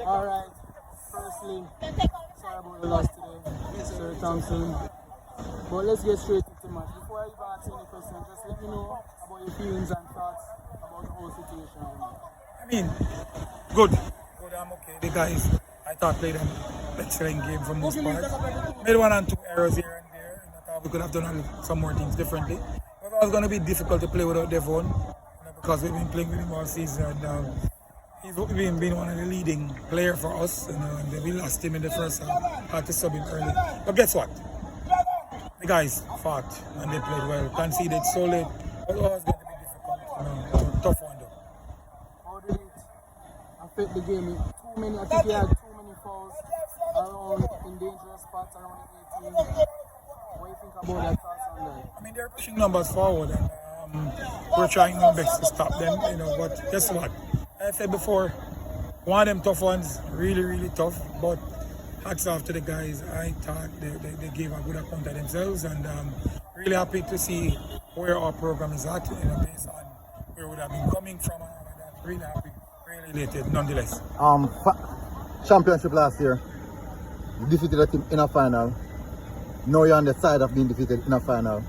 Alright, firstly, sorry about the loss today, Sir Thompson. But let's get straight into the match. Before I even answer any questions, just let me know about your feelings and thoughts about the whole situation. I mean, good. Good, I'm okay. The guys, I thought played an excellent game for most parts. Made 1 and 2 errors here and there. And I thought we could have done some more things differently. But it was going to be difficult to play without Devon because we've been playing with him all season. And, he's been one of the leading players for us. And we lost him in the first half. Had to sub him early. But guess what? The guys fought and they played well. Conceded so late. It was always going to be difficult. Tough one though. How did it affect the game? I think he had too many fouls around in dangerous spots around the 18. What do you think about that thoughts on that? I mean, they're pushing numbers forward and we're trying our best to stop them, but guess what? As I said before, one of them tough ones, really, really tough, but hats off to the guys. I thought they gave a good account of themselves and really happy to see where our program is at, based on where we would have been coming from. And really happy, really elated nonetheless. Championship last year, you defeated a team in a final. Now you're on the side of being defeated in a final.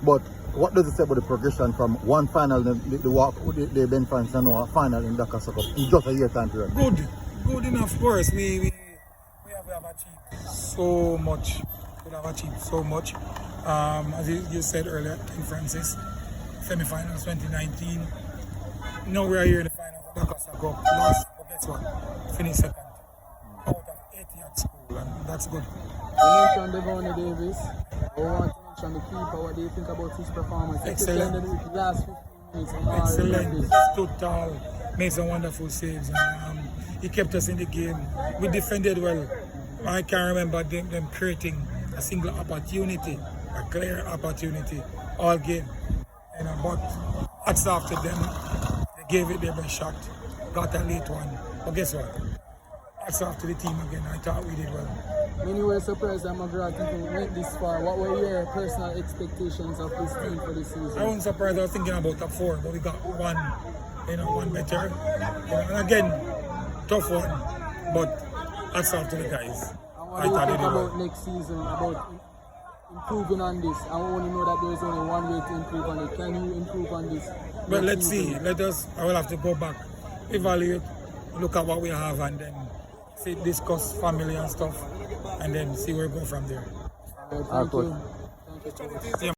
But what does it say about the progression from one final, the Ben fans and a final in the Casa Cup in just a year time period? Good enough for us. We have achieved so much. We have achieved so much. As you said earlier, in Francis, semi-finals 2019. Now we are here in the finals of the Casa Cup. Lost, but guess what? Finished second. Out of 80 at school, and that's good. You mentioned Devon Davis. I want to mention the keeper. What do you think about his performance? Excellent. The last 15 minutes. Excellent. Stood tall, made some wonderful saves. And, he kept us in the game. We defended well. I can't remember them creating a single opportunity, a clear opportunity all game. But hats off to them. They gave it their best shot. Got a late one. But guess what? Hats off to the team again. I thought we did well. Many were surprised that McGrath went this far. What were your personal expectations of this team for this season? I wasn't surprised. I was thinking about top 4, but we got one better. And again, tough one, but hats off to the guys. And what do you think about next season, about improving on this? I want to know that there is only one way to improve on it. Can you improve on this? But let's see. I will have to go back, evaluate, look at what we have, and then discuss family and stuff, and then see where we go from there. Thank you. Thank you.